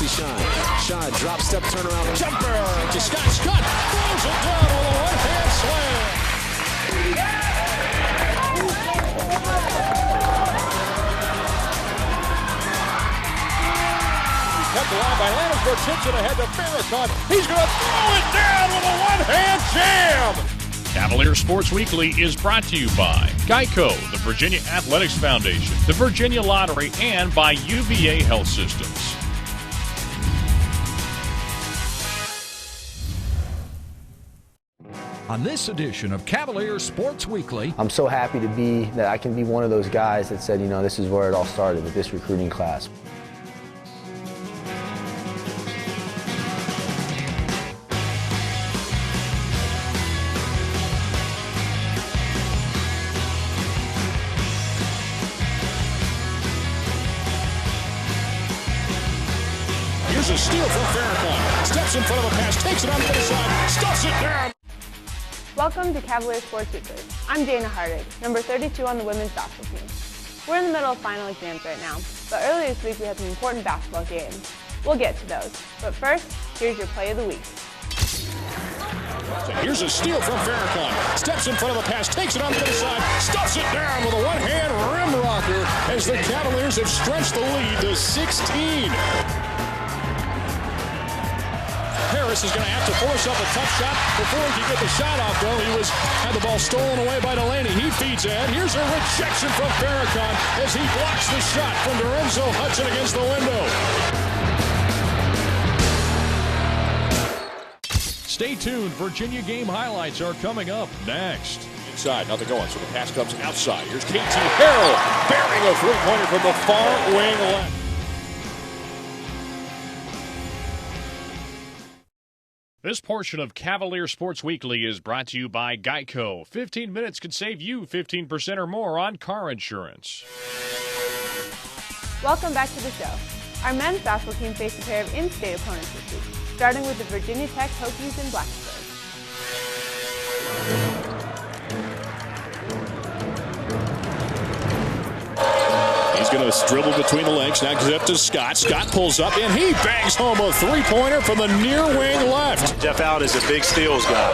see Shine. Shine, drop step, turnaround, jumper to Scott. Scott throws it down with a one-hand slam. Cut the line by Landisburg, tips it ahead to Farrakhan. He's going to throw it down with a one-hand jam. Cavalier Sports Weekly is brought to you by Geico, the Virginia Athletics Foundation, the Virginia Lottery, and by UVA Health Systems. On this edition of Cavalier Sports Weekly, I'm so happy that I can be one of those guys that said, this is where it all started with this recruiting class. Here's a steal from Farrakhan. Steps in front of a pass, takes it on the other side, stuffs it down. Welcome to Cavalier Sports Weekly. I'm Jayna Hartig, number 32 on the women's basketball team. We're in the middle of final exams right now, but earlier this week we had some important basketball games. We'll get to those, but first, here's your play of the week. Here's a steal from Farrakhan. Steps in front of a pass, takes it on the other side, stuffs it down with a one-hand rim rocker as the Cavaliers have stretched the lead to 16. Harris is going to have to force up a tough shot before he can get the shot off, though. He had the ball stolen away by Delaney. He feeds in. Here's a rejection from Farrakhan as he blocks the shot from Lorenzo Hudson against the window. stay tuned. Virginia game highlights are coming up next. Inside, nothing going, so the pass comes outside. Here's KT Harrell burying a three-pointer from the far wing left. This portion of Cavalier Sports Weekly is brought to you by Geico. 15 minutes could save you 15% or more on car insurance. Welcome back to the show. Our men's basketball team faced a pair of in-state opponents this week, starting with the Virginia Tech Hokies in Blacksburg. He's going to dribble between the legs. Now gives it up to Scott. Scott pulls up, and he bangs home a three-pointer from the near wing left. Jeff Out is a big steals guy.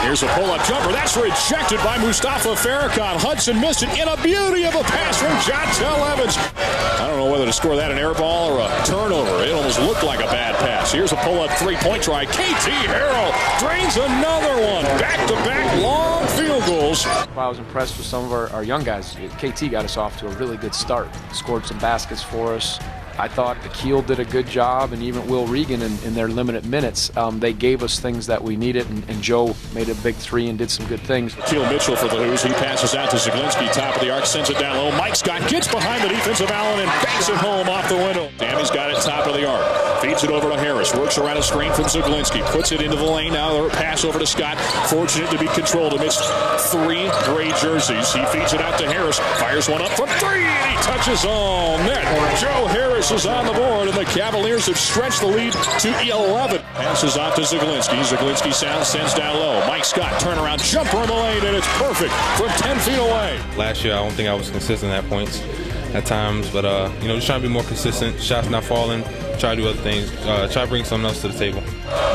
Here's a pull-up jumper. That's rejected by Mustafa Farrakhan. Hudson missed it in a beauty of a pass from Jontel Evans. I don't know whether to score that an air ball or a turnover. It almost looked like a bad pass. Here's a pull-up three-point try. KT Harrell drains another one. Back-to-back long field goals. I was impressed with some of our young guys. KT got us off to a really good start. Scored some baskets for us. I thought Akil did a good job, and even Will Regan in their limited minutes. They gave us things that we needed, and Joe made a big three and did some good things. Akil Mitchell for the Hoos. He passes out to Zaglinski, top of the arc, sends it down low. Mike Scott gets behind the defensive Allen and banks it home off the window. Tammy's got it top of the arc. Feeds it over to Harris. Works around a screen from Zaglinski. Puts it into the lane. Now the pass over to Scott. Fortunate to be controlled amidst three gray jerseys. He feeds it out to Harris. Fires one up from three, and he touches on net. Joe Harris is on the board, and the Cavaliers have stretched the lead to 11. Passes off to Zaglinski. Zaglinski sends down low. Mike Scott, turnaround jumper in the lane, and it's perfect from 10 feet away. Last year, I don't think I was consistent at points at times, but just trying to be more consistent. Shots not falling. Try to do other things. Try to bring something else to the table.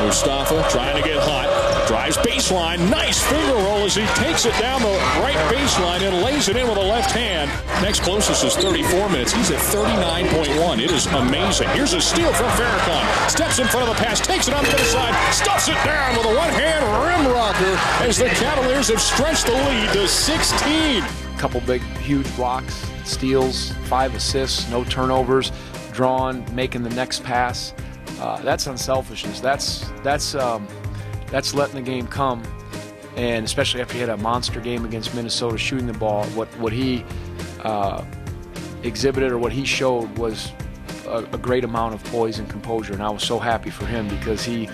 Mustafa trying to get hot. Drives baseline. Nice finger roll as he takes it down the right baseline and lays it in with a left hand. Next closest is 34 minutes. He's at 39.1. It is amazing. Here's a steal from Farrakhan. Steps in front of the pass. Takes it on the other side. Stuffs it down with a one-hand rim rocker as the Cavaliers have stretched the lead to 16. Couple big, huge blocks, steals, 5 assists, no turnovers, drawn, making the next pass. That's unselfishness. That's letting the game come, and especially after he had a monster game against Minnesota shooting the ball. What he exhibited, or what he showed, was a great amount of poise and composure, and I was so happy for him because he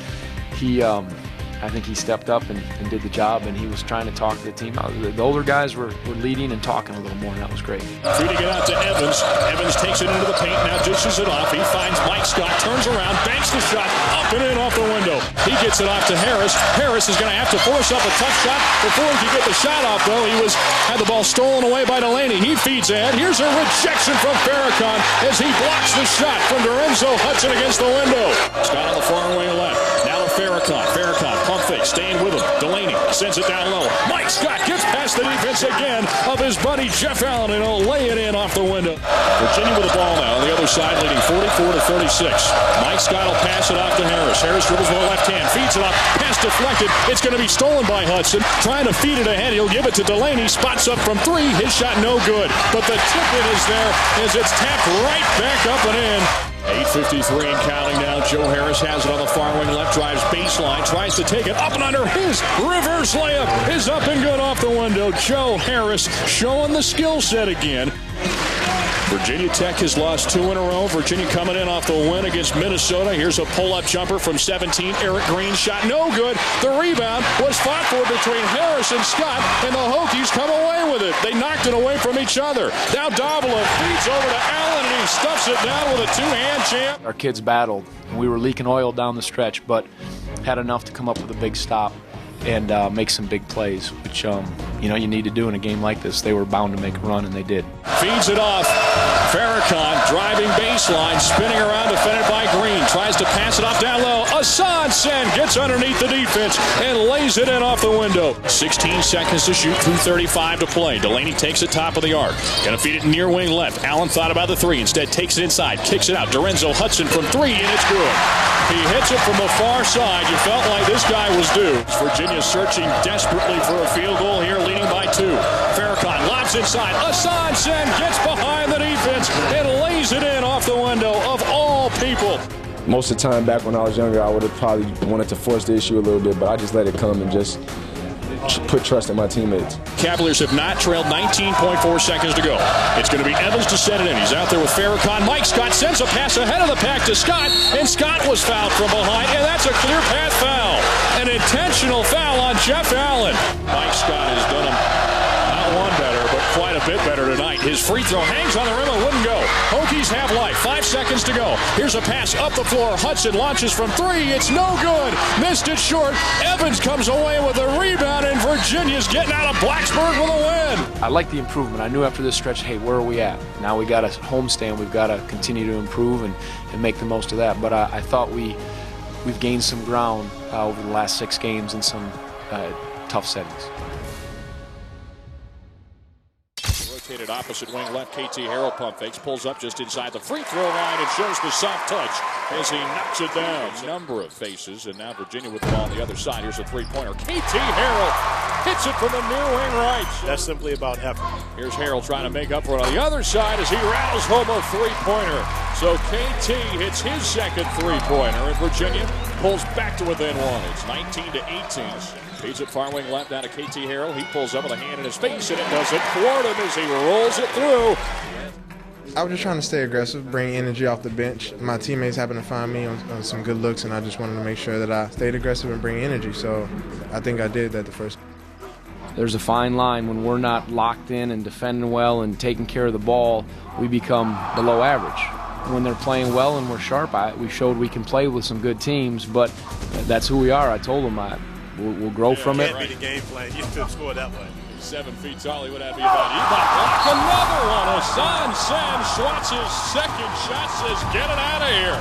I think he stepped up and did the job, and he was trying to talk to the team. The older guys were leading and talking a little more, and that was great. Feeding it out to Evans. Evans takes it into the paint, now dishes it off. He finds Mike Scott, turns around, banks the shot, up and in off the window. He gets it off to Harris. Harris is going to have to force up a tough shot before he can get the shot off, though. He had the ball stolen away by Delaney. He feeds ahead. Here's a rejection from Farrakhan as he blocks the shot from Lorenzo Hudson against the window. Scott on the far wing left. Now to Farrakhan. Farrakhan, pump fake, staying with him. Delaney sends it down low. Mike Scott gets past the defense again of his buddy Jeff Allen, and he'll lay it in off the window. Virginia with the ball now on the other side, leading 44-36. Mike Scott will pass it off to Harris. Harris dribbles with the left hand, feeds it up, pass deflected. It's going to be stolen by Hudson. Trying to feed it ahead. He'll give it to Delaney. Spots up from three. His shot no good. But the tip-in is there as it's tapped right back up and in. 8:53 and counting now. Joe Harris has it on the far wing left, drives baseline, tries to take it up and under. His reverse layup is up and good off the window. Joe Harris showing the skill set again. Virginia Tech has lost 2 in a row. Virginia coming in off the win against Minnesota. Here's a pull-up jumper from 17. Eric Green shot no good. The rebound was fought for between Harris and Scott, and the Hokies come away with it. They knocked it away from each other. Now Davila feeds over to Allen, and he stuffs it down with a two-hand jam. Our kids battled. We were leaking oil down the stretch, but had enough to come up with a big stop and make some big plays, which you need to do in a game like this. They were bound to make a run, and they did. Feeds it off. Farrakhan driving baseline, spinning around, defended by Green. Tries to pass it off down low. Asan Sen gets underneath the defense and lays it in off the window. 16 seconds to shoot, 2:35 to play. Delaney takes it top of the arc. Gonna feed it near wing left. Allen thought about the three. Instead takes it inside, kicks it out. Lorenzo Hudson from three, and it's good. He hits it from the far side. You felt like this guy was due. Virginia searching desperately for a field goal here, leading by 2. Farrakhan lobs inside. Asan Sen gets behind the defense and lays it in off the window of all people. Most of the time back when I was younger, I would have probably wanted to force the issue a little bit, but I just let it come and just put trust in my teammates. Cavaliers have not trailed 19.4 seconds to go. It's going to be Evans to set it in. He's out there with Farrakhan. Mike Scott sends a pass ahead of the pack to Scott, and Scott was fouled from behind, and that's a clear path foul. An intentional foul on Jeff Allen. Mike Scott has done him not one better, but quite a bit better tonight. His free throw hangs on the rim and wouldn't go. Hokies have life. 5 seconds to go. Here's a pass up the floor. Hudson launches from 3. It's no good. Missed it short. Evans comes away with a rebound, and Virginia's getting out of Blacksburg with a win. I like the improvement. I knew after this stretch, hey, where are we at? Now we got a homestand. We've got to continue to improve and make the most of that. But I thought we've gained some ground over the last 6 games in some tough settings. Rotated opposite wing left. KT Harrell pump fakes, pulls up just inside the free throw line and shows the soft touch as he knocks it down. Number of faces, and now Virginia with the ball on the other side. Here's a three-pointer. KT Harrell hits it from the near wing right. That's simply about effort. Here's Harrell trying to make up for it on the other side as he rattles home a three-pointer. So KT hits his second three-pointer, and Virginia pulls back to within 1. It's 19-18. Feeds it far wing left down to KT Harrell. He pulls up with a hand in his face, and it doesn't thwart him as he rolls it through. I was just trying to stay aggressive, bring energy off the bench. My teammates happened to find me on some good looks, and I just wanted to make sure that I stayed aggressive and bring energy. So I think I did that the first. There's a fine line when we're not locked in and defending well and taking care of the ball. We become below average. When they're playing well and we're sharp, we showed we can play with some good teams, but that's who we are. I told them we'll grow from it. Can't be the game plan. You have to score that way. 7 feet tall, he would have to be about. He might block another one. Asan Sen swats his second shot, says get it out of here.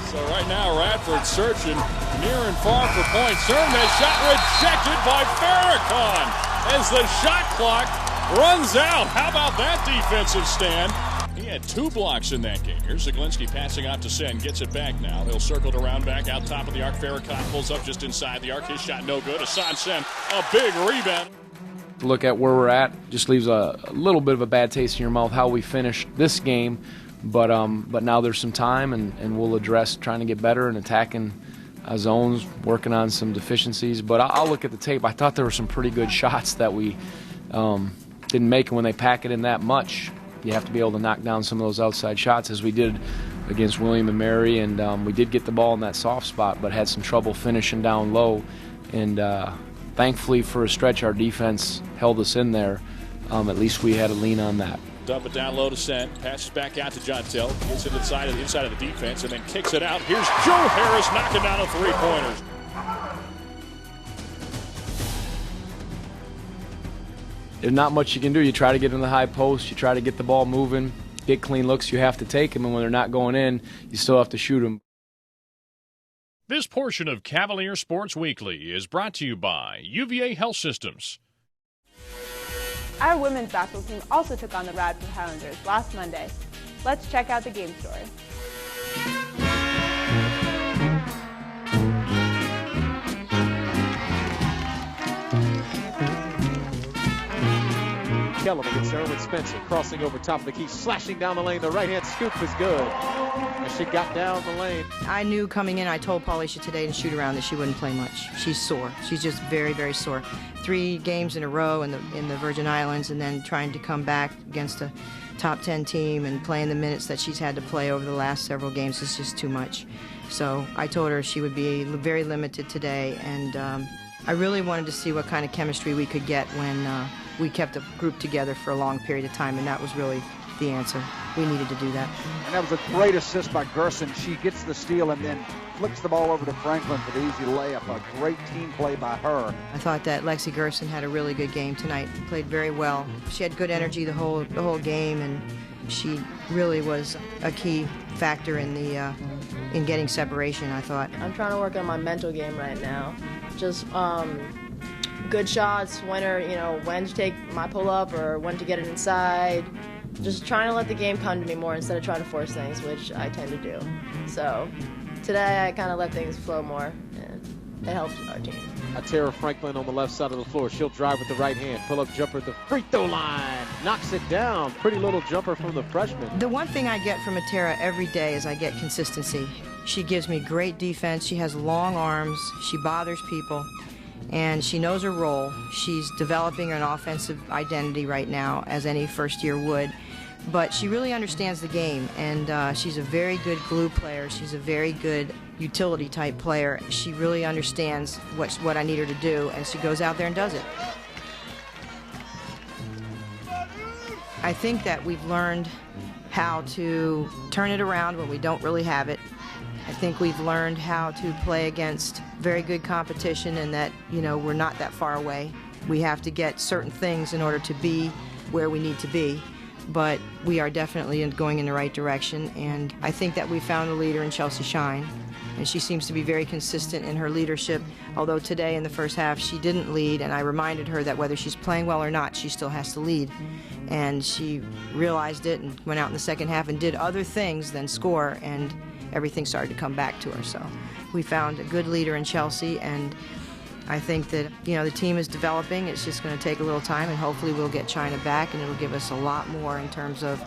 So right now Radford searching near and far for points. Turn that shot rejected by Farrakhan as the shot clock runs out. How about that defensive stand? He had 2 blocks in that game. Here's Zaglinski passing out to Sen. Gets it back now. He'll circle it around back out top of the arc. Farrakhan pulls up just inside the arc. His shot no good. Asan Sen, a big rebound. To look at where we're at just leaves a little bit of a bad taste in your mouth how we finished this game. But now there's some time, and we'll address trying to get better and attacking zones, working on some deficiencies. But I'll look at the tape. I thought there were some pretty good shots that we didn't make, and when they pack it in that much, you have to be able to knock down some of those outside shots as we did against William and Mary, and we did get the ball in that soft spot but had some trouble finishing down low, And thankfully for a stretch, our defense held us in there. At least we had a lean on that. Dump it down low to send. Passes back out to Jontel. Gets it inside of the defense and then kicks it out. Here's Joe Harris knocking down a three-pointers. There's not much you can do. You try to get in the high post. You try to get the ball moving. Get clean looks. You have to take them. And when they're not going in, you still have to shoot them. This portion of Cavalier Sports Weekly is brought to you by UVA Health Systems. Our women's basketball team also took on the Radford Highlanders last Monday. Let's check out the game story. Kellerman gets there with Spencer, crossing over top of the key, slashing down the lane. The right-hand scoop is good. As she got down the lane. I knew coming in, I told Paulisha today in shoot-around that she wouldn't play much. She's sore. She's just very, very sore. 3 games in a row in the Virgin Islands, and then trying to come back against a top 10 team and playing the minutes that she's had to play over the last several games is just too much. So I told her she would be very limited today, and I really wanted to see what kind of chemistry we could get when we kept a group together for a long period of time, and that was really the answer. We needed to do that. And that was a great assist by Gerson. She gets the steal and then flicks the ball over to Franklin for the easy layup. A great team play by her. I thought that Lexi Gerson had a really good game tonight. Played very well. She had good energy the whole game, and she really was a key factor in the in getting separation, I thought. I'm trying to work on my mental game right now. Just good shots, when to take my pull-up or when to get it inside. Just trying to let the game come to me more instead of trying to force things, which I tend to do. So today I kind of let things flow more, and it helped our team. Tara Franklin on the left side of the floor. She'll drive with the right hand. Pull-up jumper at the free throw line. Knocks it down. Pretty little jumper from the freshman. The one thing I get from Tara every day is I get consistency. She gives me great defense. She has long arms. She bothers people. And she knows her role. She's developing an offensive identity right now, as any first year would. But she really understands the game, and she's a very good glue player. She's a very good utility type player. She really understands what I need her to do, and she goes out there and does it. I think that we've learned how to turn it around when we don't really have it. I think we've learned how to play against very good competition, and that, we're not that far away. We have to get certain things in order to be where we need to be, but we are definitely going in the right direction, and I think that we found a leader in Chelsea Shine, and she seems to be very consistent in her leadership, although today in the first half she didn't lead, and I reminded her that whether she's playing well or not, she still has to lead. And she realized it and went out in the second half and did other things than score, and everything started to come back to her. So we found a good leader in Chelsea, and I think that, the team is developing. It's just going to take a little time, and hopefully we'll get China back, and it'll give us a lot more in terms of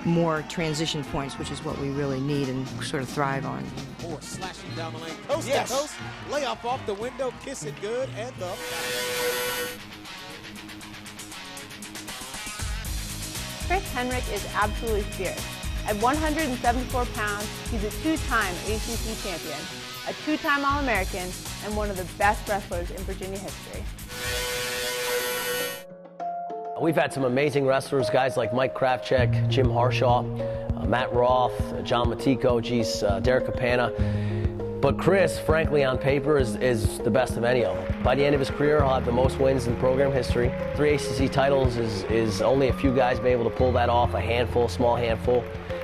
more transition points, which is what we really need and sort of thrive on. Moore slashing down the lane, coast to coast, layup off the window, kiss it good, and the... Chris Henrik is absolutely fierce. At 174 pounds, he's a 2-time ACC champion, a 2-time All-American, and one of the best wrestlers in Virginia history. We've had some amazing wrestlers, guys like Mike Kravchuk, Jim Harshaw, Matt Roth, John Matico, Derek Capana. But Chris, frankly, on paper, is the best of any of them. By the end of his career, he'll have the most wins in program history. 3 ACC titles is only a few guys been able to pull that off, a small handful.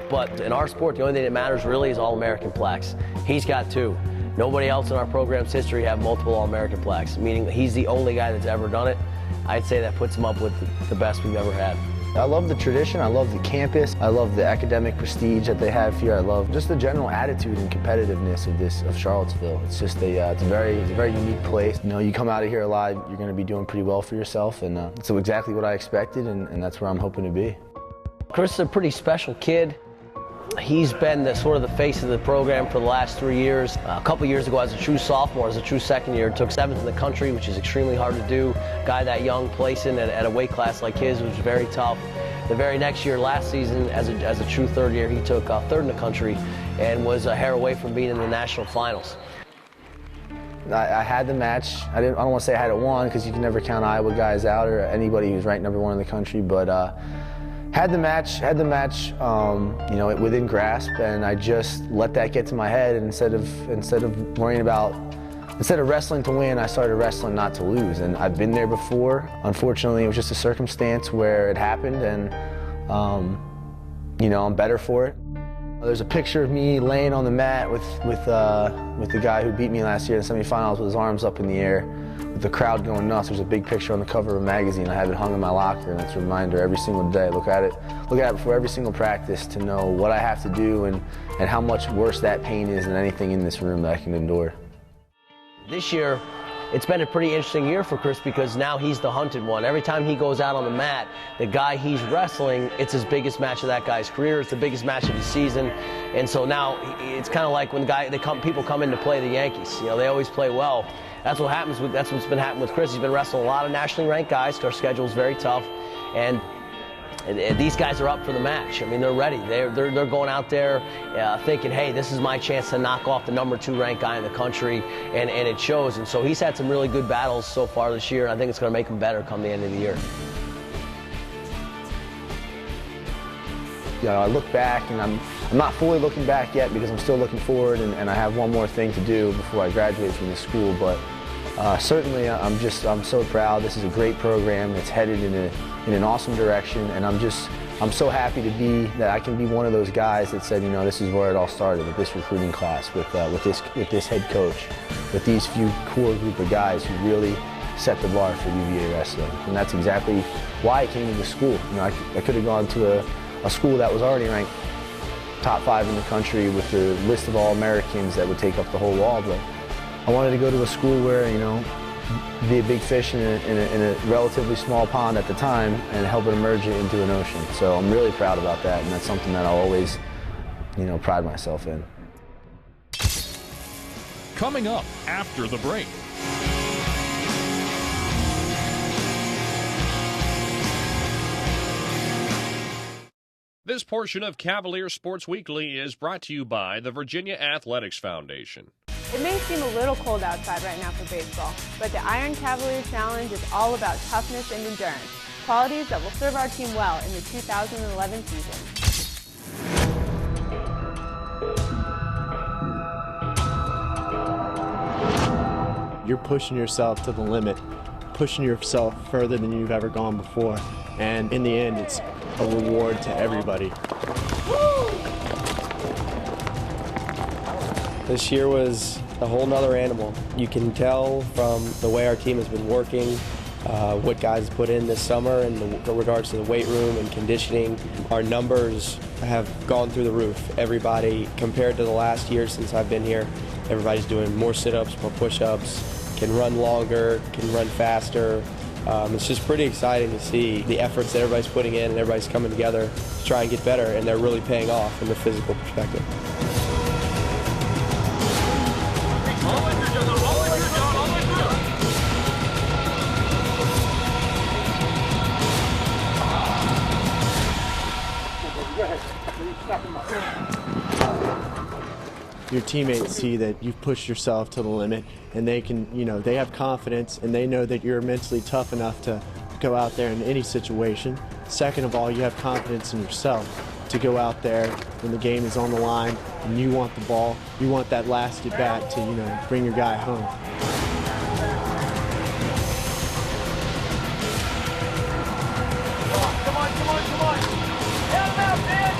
But in our sport, the only thing that matters really is All-American plaques. He's got 2. Nobody else in our program's history have multiple All-American plaques, meaning he's the only guy that's ever done it. I'd say that puts him up with the best we've ever had. I love the tradition, I love the campus, I love the academic prestige that they have here. I love just the general attitude and competitiveness of Charlottesville. It's just it's a very unique place. You come out of here alive, you're going to be doing pretty well for yourself, and it's exactly what I expected, and that's where I'm hoping to be. Chris is a pretty special kid. He's been the face of the program for the last 3 years. A couple years ago, as a true sophomore, as a true second year, took 7th in the country, which is extremely hard to do. Guy that young placing at a weight class like his was very tough. The very next year, last season, as a true third year, he took 3rd in the country and was a hair away from being in the national finals. I had the match. I don't want to say I had it won because you can never count Iowa guys out or anybody who's ranked #1 in the country, but had the match, you know, within grasp, and I just let that get to my head. And instead of worrying about, instead of wrestling to win, I started wrestling not to lose. And I've been there before. Unfortunately, it was just a circumstance where it happened, and you know, I'm better for it. There's a picture of me laying on the mat with the guy who beat me last year in the semifinals with his arms up in the air, with the crowd going nuts. There's a big picture on the cover of a magazine. I have it hung in my locker, and it's a reminder every single day. Look at it before every single practice to know what I have to do and how much worse that pain is than anything in this room that I can endure. This year, it's been a pretty interesting year for Chris because now he's the hunted one. Every time he goes out on the mat, the guy he's wrestling, it's his biggest match of that guy's career. It's the biggest match of his season. And so now it's kind of like when people come in to play the Yankees. You know, they always play well. That's what's been happening with Chris. He's been wrestling a lot of nationally ranked guys. Our schedule's very tough. And these guys are up for the match. I mean, they're ready. They're going out there thinking, hey, this is my chance to knock off the #2 ranked guy in the country, and it shows. And so he's had some really good battles so far this year, and I think it's going to make him better come the end of the year. You know, I look back, and I'm not fully looking back yet because I'm still looking forward, and I have one more thing to do before I graduate from this school. But certainly, I'm so proud. This is a great program. It's headed in an awesome direction, and I'm so happy that I can be one of those guys that said, you know, this is where it all started, with this recruiting class, with this head coach, with these few core group of guys who really set the bar for UVA wrestling. And that's exactly why I came to the school. You know, I could have gone to a school that was already ranked top 5 in the country with the list of All-Americans that would take up the whole wall, but I wanted to go to a school where, you know, be a big fish in a relatively small pond at the time and help it emerge it into an ocean. So I'm really proud about that, and that's something that I'll always, you know, pride myself in. Coming up after the break. This portion of Cavalier Sports Weekly is brought to you by the Virginia Athletics Foundation. It may seem a little cold outside right now for baseball, but the Iron Cavalier Challenge is all about toughness and endurance, qualities that will serve our team well in the 2011 season. You're pushing yourself to the limit, pushing yourself further than you've ever gone before, and in the end, it's a reward to everybody. This year was a whole nother animal. You can tell from the way our team has been working, what guys put in this summer in regards to the weight room and conditioning. Our numbers have gone through the roof. Everybody, compared to the last year since I've been here, everybody's doing more sit-ups, more push-ups, can run longer, can run faster. It's just pretty exciting to see the efforts that everybody's putting in and everybody's coming together to try and get better, and they're really paying off from the physical perspective. Your teammates see that you've pushed yourself to the limit, and they can, you know, they have confidence and they know that you're mentally tough enough to go out there in any situation. Second of all, you have confidence in yourself to go out there when the game is on the line and you want the ball, you want that last at bat to, you know, bring your guy home. Come on. Hell no, man!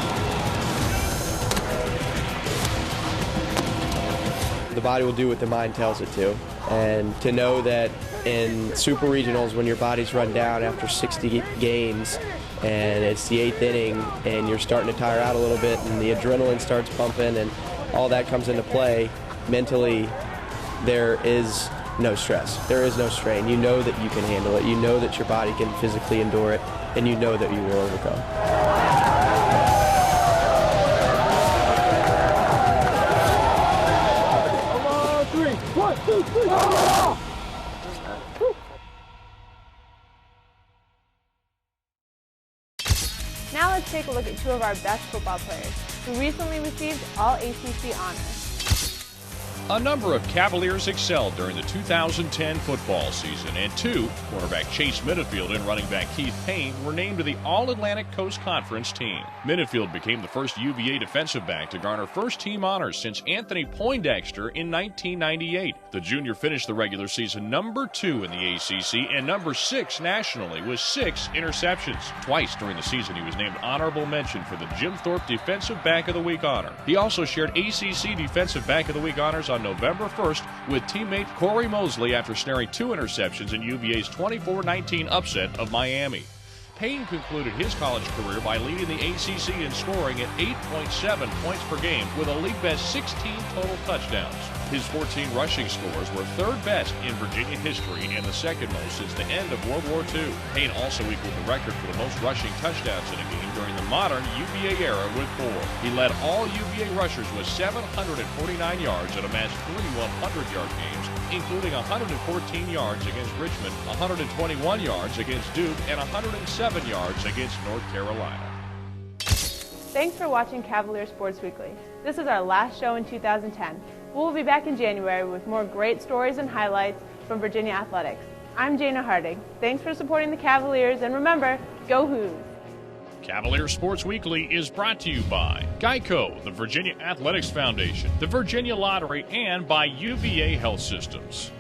The body will do what the mind tells it to. And to know that in super regionals, when your body's run down after 60 games and it's the 8th inning and you're starting to tire out a little bit and the adrenaline starts pumping and all that comes into play, mentally there is no stress. There is no strain. You know that you can handle it. You know that your body can physically endure it, and you know that you will overcome. Now let's take a look at two of our best football players who recently received All-ACC honors. A number of Cavaliers excelled during the 2010 football season, and two, quarterback Chase Minifield and running back Keith Payne, were named to the All-Atlantic Coast Conference team. Minifield became the first UVA defensive back to garner first-team honors since Anthony Poindexter in 1998. The junior finished the regular season number 2 in the ACC and number 6 nationally with 6 interceptions. Twice during the season, he was named honorable mention for the Jim Thorpe Defensive Back of the Week honor. He also shared ACC Defensive Back of the Week honors on November 1st with teammate Corey Mosley after snaring 2 interceptions in UVA's 24-19 upset of Miami. Payne concluded his college career by leading the ACC in scoring at 8.7 points per game with a league-best 16 total touchdowns. His 14 rushing scores were third best in Virginia history and the second most since the end of World War II. Payne also equaled the record for the most rushing touchdowns in a game during the modern UVA era with 4. He led all UVA rushers with 749 yards and amassed 3 100-yard games, including 114 yards against Richmond, 121 yards against Duke, and 107 yards against North Carolina. Thanks for watching Cavalier Sports Weekly. This is our last show in 2010. We'll be back in January with more great stories and highlights from Virginia athletics. I'm Jayna Hartig. Thanks for supporting the Cavaliers, and remember, go Hoos! Cavalier Sports Weekly is brought to you by Geico, the Virginia Athletics Foundation, the Virginia Lottery, and by UVA Health Systems.